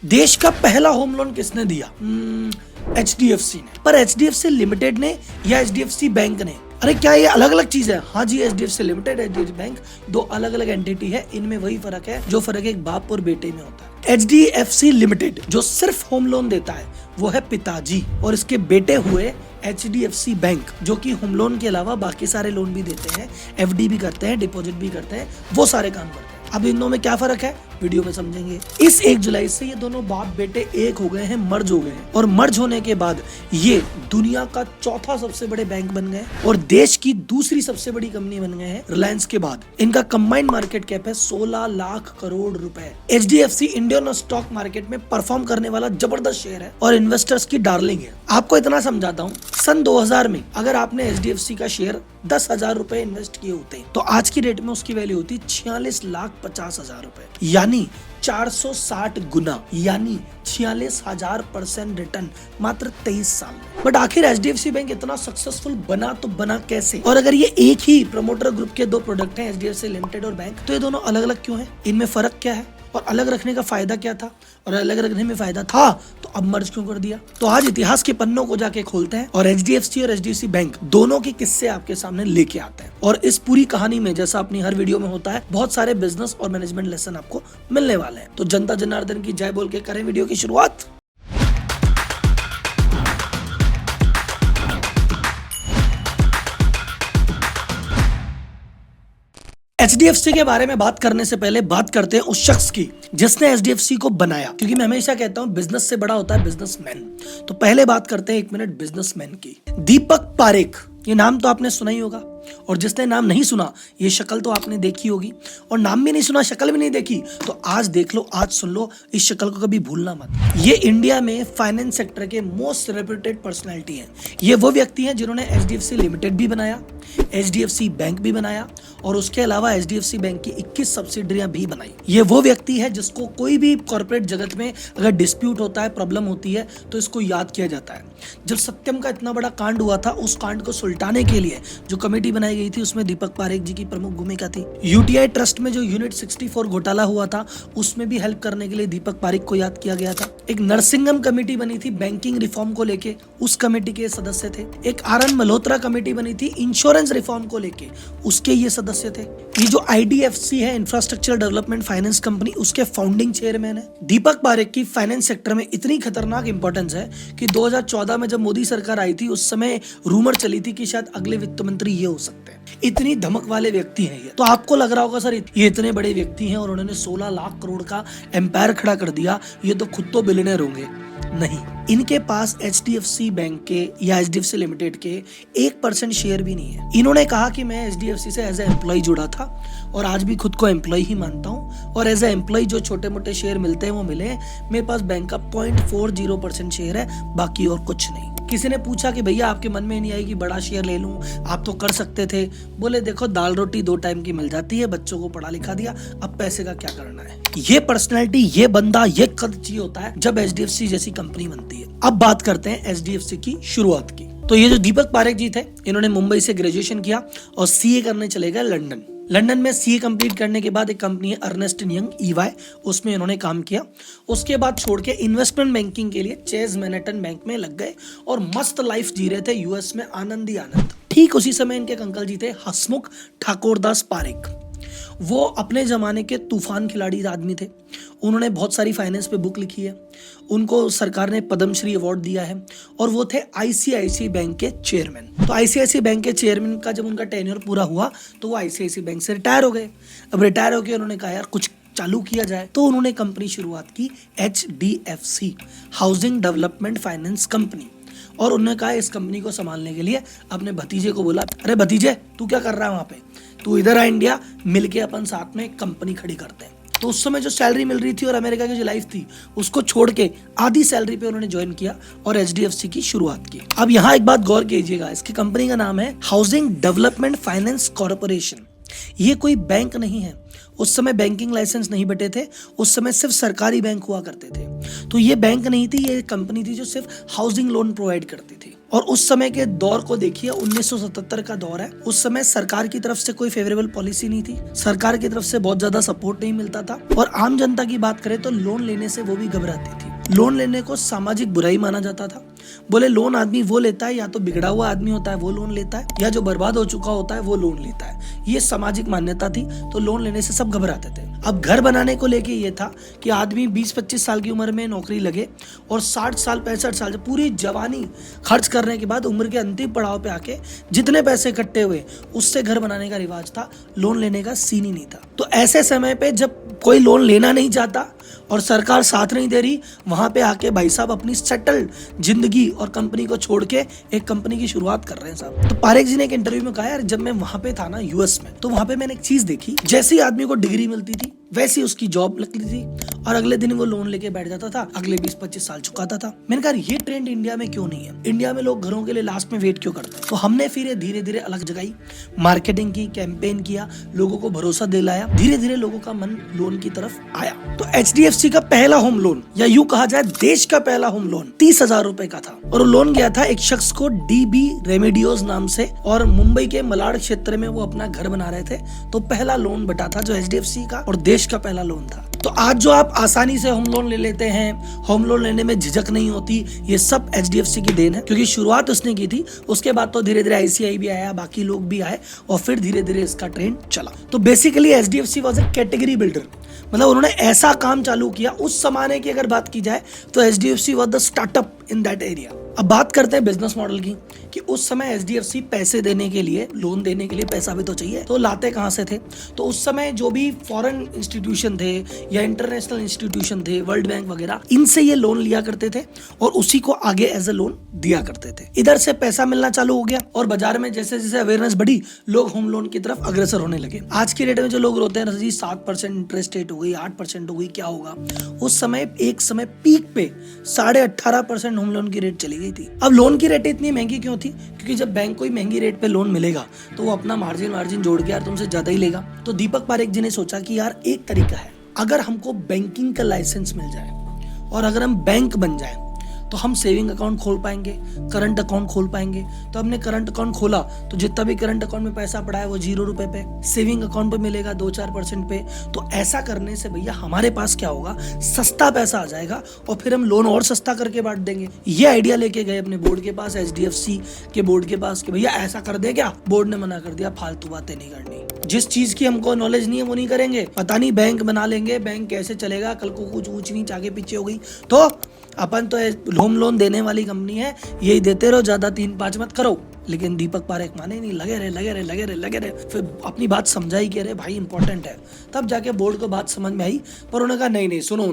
देश का पहला होम लोन किसने दिया? HDFC ने। पर HDFC लिमिटेड ने या HDFC बैंक ने? अरे क्या ये अलग अलग चीज है? हाँ जी, HDFC लिमिटेड, HDFC बैंक दो अलग अलग एंटिटी है। इनमें वही फर्क है जो फर्क एक बाप और बेटे में होता है। HDFC लिमिटेड जो सिर्फ होम लोन देता है वो है पिताजी, और इसके बेटे हुए HDFC बैंक जो कि होम लोन के अलावा बाकी सारे लोन भी देते हैं, FD भी करते हैं, डिपॉजिट भी करते हैं, वो सारे काम करते हैं। अब इन दोनों में क्या फर्क है वीडियो में समझेंगे। इस 1 जुलाई से ये दोनों बाप बेटे एक हो गए हैं, मर्ज हो गए हैं, और मर्ज होने के बाद ये दुनिया का चौथा सबसे बड़े बैंक बन गए और देश की दूसरी सबसे बड़ी कंपनी बन गए हैं रिलायंस के बाद। इनका कंबाइंड मार्केट कैप है 16 लाख करोड़ रुपए। HDFC इंडियन स्टॉक मार्केट में परफॉर्म करने वाला जबरदस्त शेयर है और इन्वेस्टर्स की डार्लिंग है। आपको इतना समझाता हूँ, सन 2000 में अगर आपने HDFC का शेयर 10,000 रुपए इन्वेस्ट किए होते तो आज की डेट में उसकी वैल्यू होती 46,50,000 रुपए, यानी 460 गुना, यानी 46,000% रिटर्न मात्र 23 साल में। बट आखिर HDFC बैंक इतना सक्सेसफुल बना तो बना कैसे? और अगर ये एक ही प्रमोटर ग्रुप के 2 प्रोडक्ट हैं, HDFC लिमिटेड और बैंक, तो ये दोनों अलग अलग क्यों हैं? इनमें फर्क क्या है और अलग रखने का फायदा क्या था? और अलग रखने में फायदा था तो अब मर्ज क्यों कर दिया? तो आज इतिहास के पन्नों को जाके खोलते हैं और HDFC और HDFC बैंक दोनों के किस्से आपके सामने लेके आते हैं। और इस पूरी कहानी में, जैसा अपनी हर वीडियो में होता है, बहुत सारे बिजनेस और मैनेजमेंट लेसन आपको मिलने वाले हैं। तो जनता जनार्दन की जय बोल के करें वीडियो की शुरुआत। HDFC के बारे में बात करने से पहले बात करते हैं उस शख्स की जिसने HDFC को बनाया, क्योंकि मैं हमेशा कहता हूं बिजनेस से बड़ा होता है बिजनेसमैन। तो पहले बात करते हैं 1 मिनट बिजनेसमैन की। दीपक पारेख, ये नाम तो आपने सुना ही होगा, और जिसने नाम नहीं सुना ये शक्ल तो आपने देखी होगी, और नाम भी नहीं सुना, शक्ल भी नहीं देखी, तो आज देख लो, आज सुन लो, इस शक्ल को कभी भूलना मत। ये इंडिया में फाइनेंस सेक्टर के मोस्ट रेप्यूटेड पर्सनैलिटी हैं। ये वो व्यक्ति हैं जिन्होंने HDFC लिमिटेड भी बनाया, HDFC बैंक भी बनाया, और उसके अलावा HDFC बैंक की 21 सब्सिडरियां भी बनाई। ये वो व्यक्ति है जिसको कोई भी कॉर्पोरेट जगत में अगर डिस्प्यूट होता है, प्रॉब्लम होती है, तो इसको याद किया जाता है। जब सत्यम का इतना बड़ा कांड हुआ था, उस कांड को सुलटाने के लिए जो कमेटी बनाई गई थी उसमें दीपक पारेख जी की प्रमुख भूमिका थी। UTI ट्रस्ट में जो यूनिट 64 घोटाला हुआ था उसमें भी हेल्प करने के लिए दीपक पारेख को याद किया गया था। एक नरसिंघम कमेटी बनी थी बैंकिंग रिफॉर्म को लेके, उस कमेटी के सदस्य थे। एक RN मल्होत्रा कमेटी बनी थी इंश्योरेंस रिफॉर्म को लेके, उसके ये सदस्य थे। ये जो IDFC है, इंफ्रास्ट्रक्चर डेवलपमेंट फाइनेंस कंपनी, उसके फाउंडिंग चेयरमैन है। दीपक पारेख की फाइनेंस सेक्टर में इतनी खतरनाक इंपॉर्टेंस है कि 2014 में जब मोदी सरकार आई थी उस समय रूमर चली थी कि शायद अगले वित्त मंत्री ये हो सकते हैं। इतनी धमक वाले व्यक्ति हैं ये। तो आपको लग रहा होगा सर ये इतने बड़े व्यक्ति हैं और उन्होंने 16 लाख करोड़ का एम्पायर खड़ा कर दिया, ये तो खुद तो बिलियनर होंगे। नहीं, इनके पास HDFC बैंक के या HDFC लिमिटेड के 1% शेयर भी नहीं है। इन्होंने कहा कि मैं HDFC से एज ए एम्प्लॉय जुड़ा था और आज भी खुद को एम्प्लॉय ही मानता हूँ, और एज ए एम्प्लॉय जो छोटे मोटे शेयर मिलते हैं वो मिले। मेरे पास बैंक का 0.40% शेयर है, बाकी और कुछ नहीं। किसी ने पूछा कि भैया आपके मन में नहीं आई कि बड़ा शेयर ले लूं, आप तो कर सकते थे। बोले देखो, दाल रोटी 2 टाइम की मिल जाती है, बच्चों को पढ़ा लिखा दिया, अब पैसे का क्या करना है। ये पर्सनैलिटी, ये बंदा, ये कद चाहिए होता है जब HDFC जैसी कंपनी बनती है। अब बात करते हैं HDFC की शुरुआत की। तो ये जो दीपक पारेख जी थे, इन्होंने मुंबई से ग्रेजुएशन किया और CA करने चले गए लंदन। लंदन में CA कंप्लीट करने के बाद एक कंपनी है अर्नेस्ट एंड यंग EY, उसमें इन्होंने काम किया। उसके बाद छोड़ के इन्वेस्टमेंट बैंकिंग के लिए चेज मैनहट्टन बैंक में लग गए और मस्त लाइफ जी रहे थे US में, आनंद ही आनंद। ठीक उसी समय इनके अंकल जी थे हसमुख ठाकुरदास पारेख। वो अपने जमाने के तूफान खिलाड़ी आदमी थे। उन्होंने बहुत सारी फाइनेंस पे बुक लिखी है, उनको सरकार ने पद्मश्री अवार्ड दिया है, और वो थे ICICI बैंक के चेयरमैन। तो ICICI बैंक के चेयरमैन का जब उनका टेन्योर पूरा हुआ तो वो ICICI बैंक से रिटायर हो गए। अब रिटायर होकर उन्होंने कहा यार कुछ चालू किया जाए, तो उन्होंने कंपनी शुरुआत की HDFC housing development finance company. और उन्होंने कहा इस कंपनी को संभालने के लिए अपने भतीजे को बोला, अरे भतीजे तू क्या कर रहा है वहां पे, तू इधर आ इंडिया, मिलके अपन साथ में कंपनी खड़ी करते हैं। तो उस समय जो सैलरी मिल रही थी और अमेरिका की जो लाइफ थी उसको छोड़ के आधी सैलरी पे उन्होंने ज्वाइन किया और HDFC की शुरुआत की। अब यहाँ एक बात गौर कीजिएगा, इसकी कंपनी का नाम है हाउसिंग डेवलपमेंट फाइनेंस कॉर्पोरेशन। ये कोई बैंक नहीं है, उस समय बैंकिंग लाइसेंस नहीं बटे थे, उस समय सिर्फ सरकारी बैंक हुआ करते थे। तो ये बैंक नहीं थी, ये कंपनी थी जो सिर्फ हाउसिंग लोन प्रोवाइड करती थी। और उस समय के दौर को देखिए, 1977 का दौर है। उस समय सरकार की तरफ से कोई फेवरेबल पॉलिसी नहीं थी, सरकार की तरफ से बहुत ज्यादा सपोर्ट नहीं मिलता था, और आम जनता की बात करें तो लोन लेने से वो भी घबराती थी। लोन लेने को सामाजिक बुराई माना जाता था। बोले लोन आदमी वो लेता है, या तो बिगड़ा हुआ आदमी होता है वो लोन लेता है, या जो बर्बाद हो चुका होता है वो लोन लेता है। ये सामाजिक मान्यता थी, तो लोन लेने से सब घबराते थे। अब घर बनाने को लेके ये था कि आदमी 20-25 साल की उम्र में नौकरी लगे और 60 साल 65 साल पूरी जवानी खर्च करने के बाद उम्र के अंतिम पड़ाव पे आके जितने पैसे इकट्ठे हुए उससे घर बनाने का रिवाज था, लोन लेने का सीन ही नहीं था। तो ऐसे समय पे जब कोई लोन लेना नहीं चाहता और सरकार साथ नहीं दे रही, वहां पे आके भाई साहब अपनी सेटल्ड जिंदगी और कंपनी को छोड़ के एक कंपनी की शुरुआत कर रहे हैं साहब। तो पारेख जी ने एक इंटरव्यू में कहा, यार जब मैं वहां पे था ना यूएस में, तो वहां पे मैंने एक चीज देखी, जैसे ही आदमी को डिग्री मिलती थी वैसी उसकी जॉब लगती थी और अगले दिन वो लोन लेके बैठ जाता था, अगले 20-25 साल चुकाता था। मैंने कहा ये ट्रेंड इंडिया में क्यों नहीं है? इंडिया में लोग घरों के लिए लास्ट में वेट क्यों करते हैं? तो हमने फिर ये धीरे धीरे अलग जगाई, मार्केटिंग की, कैंपेन किया, लोगों को भरोसा दिलाया, धीरे धीरे लोगों का मन लोन की तरफ आया। तो HDFC का पहला होम लोन, या यूं कहा जाए देश का पहला होम लोन 30,000 रुपए का था, और वो लोन गया था एक शख्स को DB रेमेडियोज नाम से, और मुंबई के मलाड क्षेत्र में वो अपना घर बना रहे थे। तो पहला लोन बटा था जो HDFC का, और देश का पहला लोन था। तो आज जो आप आसानी से होम लोन ले लेते हैं, होम लोन लेने में झिझक नहीं होती, ये सब HDFC की देन है, क्योंकि शुरुआत उसने की थी। उसके बाद तो धीरे धीरे ICICI भी आया, बाकी लोग भी आए, और फिर धीरे धीरे इसका ट्रेंड चला। तो basically HDFC was A category builder, मतलब उन्होंने ऐसा काम चालू किया। उस जमाने की अगर बात की जाए तो HDFC was the startup in that area. अब बात करते हैं बिजनेस मॉडल की, कि उस समय HDFC पैसे देने के लिए, लोन देने के लिए पैसा भी तो चाहिए, तो लाते कहां से थे? तो उस समय जो भी फॉरेन इंस्टीट्यूशन थे या इंटरनेशनल इंस्टीट्यूशन थे, वर्ल्ड बैंक वगैरह, इनसे ये लोन लिया करते थे और उसी को आगे एज ए लोन दिया करते थे। इधर से पैसा मिलना चालू हो गया और बाजार में जैसे जैसे अवेयरनेस बढ़ी, लोग होम लोन की तरफ अग्रसर होने लगे। आज की डेट में जो लोग रोते हैं जी 7% इंटरेस्ट रेट हो गई, 8% हो गई, क्या होगा? उस समय एक समय पीक पे 18.5% होम लोन की रेट चली गई थी। अब लोन की रेट इतनी महंगी क्यों थी? क्योंकि जब बैंक को महंगी रेट पे लोन मिलेगा तो वो अपना मार्जिन जोड़ के यार तुमसे ज्यादा ही लेगा। तो दीपक पारेख जी ने सोचा कि यार एक तरीका है, अगर हमको बैंकिंग का लाइसेंस मिल जाए और अगर हम बैंक बन जाए तो हम सेविंग अकाउंट खोल पाएंगे, करंट अकाउंट खोल पाएंगे। तो हमने करंट अकाउंट खोला तो जितना भी करंट अकाउंट में पैसा पड़ा है वो 0 रुपए पे, सेविंग अकाउंट पे मिलेगा 2-4% पे। तो ऐसा करने से भैया हमारे पास क्या होगा, सस्ता पैसा आ जाएगा और फिर हम लोन और सस्ता करके बांट देंगे। ये आइडिया लेके गए अपने बोर्ड के पास, HDFC के बोर्ड के पास, कि भैया ऐसा कर दे क्या? बोर्ड ने मना कर दिया, फालतू बातें नहीं करनी, जिस चीज की हमको नॉलेज नहीं है वो नहीं करेंगे। पता नहीं बैंक बना लेंगे, बैंक कैसे चलेगा, कल को कुछ ऊंच नीच आगे पीछे हो गई तो अपन तो होम लोन देने वाली कंपनी है, यही देते रहो, ज्यादा 3-5 मत करो। लेकिन दीपक पारेख माने नहीं, लगे रहे। फिर अपनी बात समझाई कि अरे भाई इंपॉर्टेंट है, तब जाके बोर्ड को बात समझ में आई। पर उन्होंने कहा नहीं सुनो,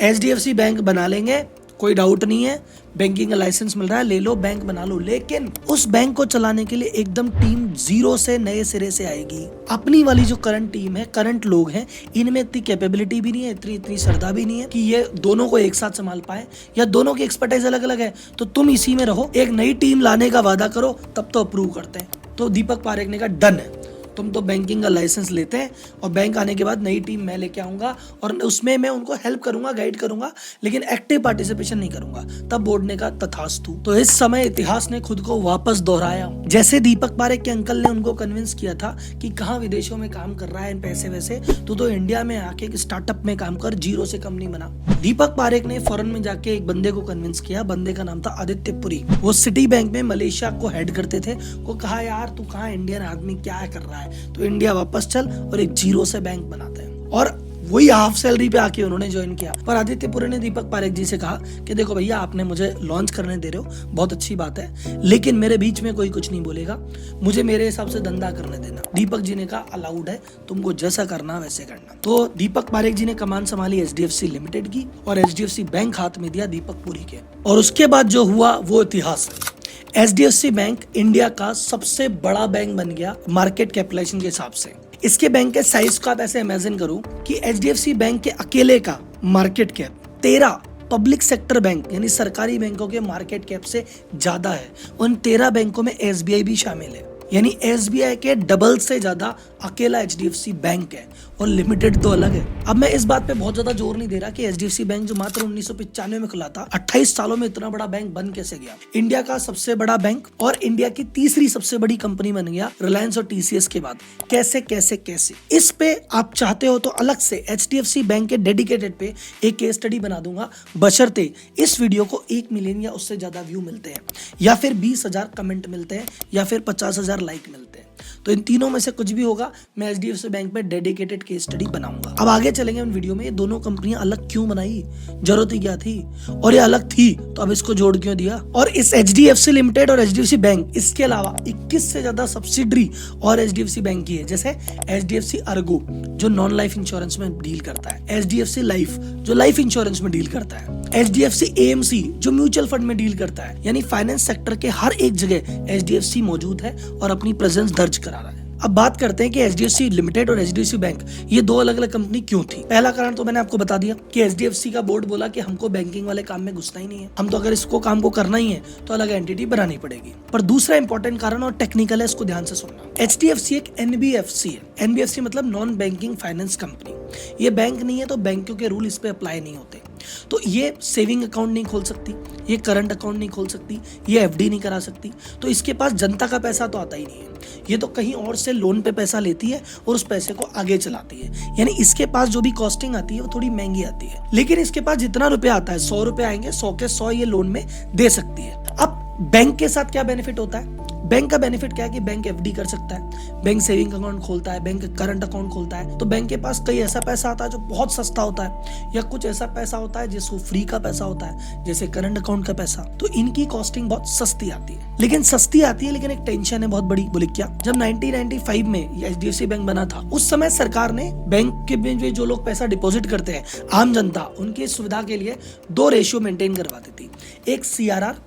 HDFC बैंक बना लेंगे, कोई डाउट नहीं है, बैंकिंग का लाइसेंस मिल रहा है, ले लो, बैंक बना लो। लेकिन उस बैंक को चलाने के लिए एकदम टीम 0 से नए सिरे से आएगी। अपनी वाली जो करंट टीम है, करंट लोग हैं, इनमें इतनी कैपेबिलिटी भी नहीं है, इतनी श्रद्धा भी नहीं है कि ये दोनों को एक साथ संभाल पाए, या दोनों की एक्सपर्टाइज अलग अलग है। तो तुम इसी में रहो, एक नई टीम लाने का वादा करो, तब तो अप्रूव करते हैं। तो दीपक पारेख ने कहा डन है, तुम तो बैंकिंग का लाइसेंस लेते हैं और बैंक आने के बाद नई टीम मैं लेके आऊंगा और उसमें मैं उनको हेल्प करूंगा, गाइड करूंगा, लेकिन एक्टिव पार्टिसिपेशन नहीं करूंगा। तब बोर्ड ने कहा तथास्तु। तो इस समय इतिहास ने खुद को वापस दोहराया। जैसे दीपक पारेख के अंकल ने उनको कन्विंस किया था कि कहाँ विदेशों में काम कर रहा है पैसे वैसे, तो इंडिया में आके स्टार्टअप में काम कर, 0 से कंपनी बना। दीपक पारेख ने फॉरेन में जाके एक बंदे को कन्विंस किया, बंदे का नाम था आदित्य पुरी। वो सिटी बैंक में मलेशिया को हेड करते थे। वो कहा यार तू कहाँ इंडियन आदमी क्या कर रहा है, तो इंडिया वापस चल और एक 0 से बैंक बनाते हैं। और वही हाफ सैलरी पे आके उन्होंने ज्वाइन किया। पर आदित्य पुरी ने दीपक पारेख जी से कहा कि देखो भैया, आपने मुझे लॉन्च करने दे रहे हो, बहुत अच्छी बात है, लेकिन मेरे बीच में कोई कुछ नहीं बोलेगा, मुझे मेरे हिसाब से धंधा करने देना। दीपक जी ने कहा अलाउड है, तुमको जैसा करना वैसे करना। तो दीपक पारेख जी ने कमान संभाली HDFC लिमिटेड की और HDFC बैंक हाथ में दिया दीपक पुरी के। और उसके बाद जो हुआ वो इतिहास है। HDFC बैंक इंडिया का सबसे बड़ा बैंक बन गया मार्केट कैपिटलाइजेशन के हिसाब से। इसके बैंक के साइज को आप ऐसे इमेजिन करो कि HDFC बैंक के अकेले का market cap 13 public sector bank यानी सरकारी बैंकों के मार्केट कैप से ज्यादा है। उन 13 बैंकों में SBI भी शामिल है। यानी एसबीआई के डबल से ज्यादा अकेला एचडीएफसी बैंक है, और लिमिटेड तो अलग है। अब मैं इस बात पे बहुत ज्यादा जोर नहीं दे रहा कि एचडीएफसी बैंक जो मात्र 1995 में खुला था, 28 सालों में इतना बड़ा बैंक बन कैसे गया। इंडिया का सबसे बड़ा बैंक और इंडिया की तीसरी सबसे बड़ी कंपनी बन गया रिलायंस और टीसीएस के बाद। कैसे कैसे कैसे, इस पे आप चाहते हो तो अलग से एचडीएफसी बैंक के डेडिकेटेड पे एक केस स्टडी बना दूंगा, बशर्ते इस वीडियो को 1 मिलियन या उससे ज्यादा व्यू मिलते हैं, या फिर 20,000 कमेंट मिलते हैं, या फिर 50,000 लाइक मिलते हैं। तो इन तीनों में से कुछ भी होगा, मैं एचडीएफसी बैंक पे डेडिकेटेड केस स्टडी बनाऊंगा। अब आगे चलेंगे इन वीडियो में, ये दोनों कंपनियां अलग क्यों बनाई, जरूरत ही क्या थी, और ये अलग थी तो अब इसको जोड़ क्यों दिया। और इस एचडीएफसी लिमिटेड और एचडीएफसी बैंक, इसके अलावा 21 से ज्यादा सब्सिडरी और एचडीएफसी बैंक की है, जैसे एचडीएफसी अर्गो जो नॉन लाइफ इंश्योरेंस में डील करता है, एचडीएफसी लाइफ जो लाइफ इंश्योरेंस में डील करता है, एचडीएफसी एएमसी जो म्यूचुअल फंड में डील करता है। यानी फाइनेंस सेक्टर के हर एक जगह एचडीएफसी मौजूद है और अपनी प्रेजेंस दर्ज करा रहा है। अब बात करते हैं कि एचडीएफसी लिमिटेड और एचडीएफसी बैंक ये दो अलग अलग कंपनी क्यों थी। पहला कारण तो मैंने आपको बता दिया कि एचडीएफसी का बोर्ड बोला कि हमको बैंकिंग वाले काम में घुसना ही नहीं है, हम तो अगर इसको काम को करना ही है तो अलग एंटिटी बनानी पड़ेगी। पर दूसरा इंपॉर्टेंट कारण और टेक्निकल है, इसको ध्यान से सुनना। एचडीएफसी एक एनबीएफसी है। एनबीएफसी मतलब नॉन बैंकिंग फाइनेंस कंपनी। ये बैंक नहीं है तो बैंकों के रूल इस पे अप्लाई नहीं होते। तो ये सेविंग अकाउंट नहीं खोल सकती, ये करंट अकाउंट नहीं खोल सकती, ये एफडी नहीं करा सकती। तो इसके पास जनता का पैसा तो आता ही नहीं है, ये तो कहीं और से लोन पे पैसा लेती है और उस पैसे को आगे चलाती है। यानी इसके पास जो भी कॉस्टिंग आती है वो थोड़ी महंगी आती है, लेकिन इसके पास जितना रुपया आता है, 100 रुपए आएंगे, 100 के 100 ये लोन में दे सकती है। अब बैंक के साथ क्या बेनिफिट होता है? बैंक का बेनिफिट क्या है कि बैंक एफडी कर सकता है, बैंक सेविंग अकाउंट खोलता है, बैंक करंट अकाउंट खोलता है। तो बैंक के पास कई ऐसा पैसा आता है जो बहुत सस्ता होता है, या कुछ ऐसा पैसा होता है जिसको फ्री का पैसा होता है, जैसे करंट अकाउंट का पैसा। तो इनकी कॉस्टिंग बहुत सस्ती आती है, लेकिन एक टेंशन है बहुत बड़ी। बोले क्या? जब 1995 में एचडीएफसी बैंक बना था, उस समय सरकार ने बैंक के में जो लोग पैसा डिपॉजिट करते हैं, आम जनता, उनकी सुविधा के लिए 2 रेशियो मेंटेन करवा दी थी। एक सीआरआर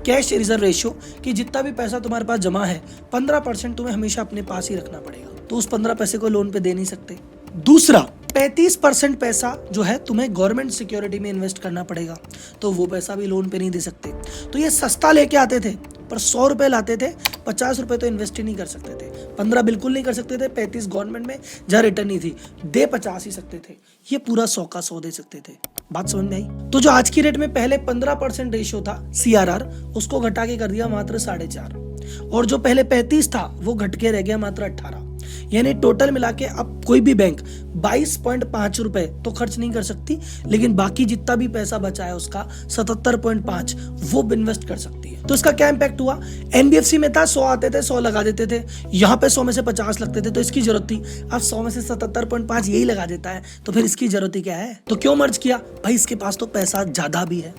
कैश रिजर्व रेशियो, कि जितना भी पैसा तुम्हारे पास जमा है 15% तुम्हें हमेशा अपने पास ही रखना पड़ेगा, तो उस 15 पैसे को लोन पे दे नहीं सकते। दूसरा 35% पैसा जो है तुम्हें गवर्नमेंट सिक्योरिटी में इन्वेस्ट करना पड़ेगा, तो वो पैसा भी लोन पे नहीं दे सकते। तो ये सस्ता लेके आते थे, पर 100 रुपए लाते थे, 50 रुपए तो इन्वेस्ट ही नहीं कर सकते थे, 15 बिल्कुल नहीं कर सकते थे, 35 गवर्नमेंट में जहाँ रिटर्न नहीं थी, दे 50 ही सकते थे, ये पूरा 100 का 100 दे सकते थे। बात समझ में आई? तो जो आज की रेट में पहले 15% रेशियो था सीआरआर, उसको घटा के कर दिया मात्र 4.5, और जो पहले 35 था वो घट के रह गया मात्र 18। यानी टोटल मिला के अब कोई भी बैंक 22.5 रुपए तो खर्च नहीं कर सकती, लेकिन बाकी जितना भी पैसा बचा है उसका 77.5 वो इन्वेस्ट कर सकती है। तो इसका क्या इम्पैक्ट हुआ? एनबीएफसी में था 100 आते थे, 100 लगा देते थे, यहाँ पे 100 में से 50 लगते थे, तो इसकी जरूरत थी। अब 100 में से 77.5 यही लगा देता है, तो फिर इसकी जरूरत ही क्या है? तो क्यों मर्ज किया? भाई इसके पास तो पैसा ज्यादा भी है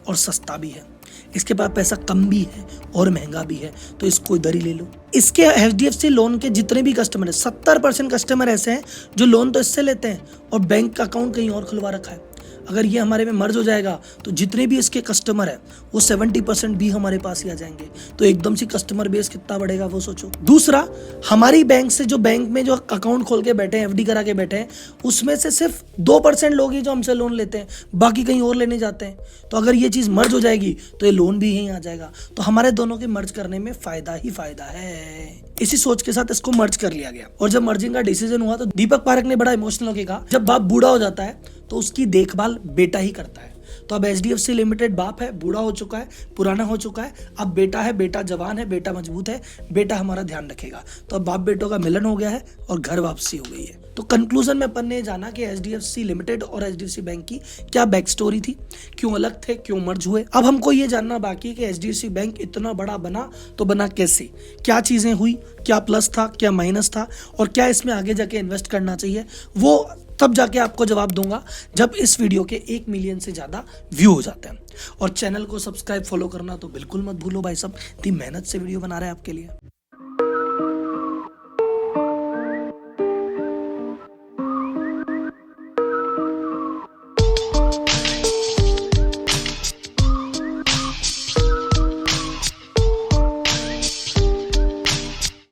और सस्ता भी है, इसके पास पैसा कम भी है और महंगा भी है, तो इसको इधर ही ले लो। इसके एचडीएफसी लोन के जितने भी कस्टमर है, 70% कस्टमर ऐसे हैं जो लोन तो इससे लेते हैं और बैंक का अकाउंट कहीं और खुलवा रखा है। अगर ये हमारे में मर्ज हो जाएगा तो जितने भी इसके कस्टमर है वो 70% भी हमारे पास ही आ जाएंगे, तो एकदम से कस्टमर बेस कितना बढ़ेगा वो सोचो। दूसरा, हमारी बैंक से जो बैंक में जो अकाउंट खोल के बैठे हैं, एफडी करा के बैठे हैं, उसमें से सिर्फ 2% लोग ही जो हमसे लोन लेते हैं, बाकी कहीं और लेने जाते हैं। तो अगर ये चीज मर्ज हो जाएगी तो ये लोन भी यहीं आ जाएगा, तो हमारे दोनों के मर्ज करने में फायदा ही फायदा है। इसी सोच के साथ इसको मर्ज कर लिया गया, और जब मर्जिंग का डिसीजन हुआ तो दीपक पारेख ने बड़ा इमोशनल होकर कहा, जब बाप बूढ़ा हो जाता है तो उसकी देखभाल बेटा ही करता है। तो अब एचडीएफसी लिमिटेड बाप है, बूढ़ा हो चुका है, पुराना हो चुका है, अब बेटा है, बेटा जवान है, बेटा मजबूत है, बेटा हमारा ध्यान रखेगा। तो अब बाप बेटों का मिलन हो गया है और घर वापसी हो गई है। तो कंक्लूजन में अपन ने जाना कि एचडीएफसी लिमिटेड और एचडीएफसी बैंक की क्या बैक स्टोरी थी, क्यों अलग थे, क्यों मर्ज हुए। अब हमको ये जानना बाकी है कि एचडीएफसी बैंक इतना बड़ा बना तो बना कैसे, क्या चीजें हुई, क्या प्लस था, क्या माइनस था, और क्या इसमें आगे जाके इन्वेस्ट करना चाहिए, वो तब जाके आपको जवाब दूंगा जब इस वीडियो के 1 मिलियन से ज्यादा व्यू हो जाते हैं। और चैनल को सब्सक्राइब फॉलो करना तो बिल्कुल मत भूलो भाई साहब, इतनी मेहनत से वीडियो बना रहे हैं आपके लिए।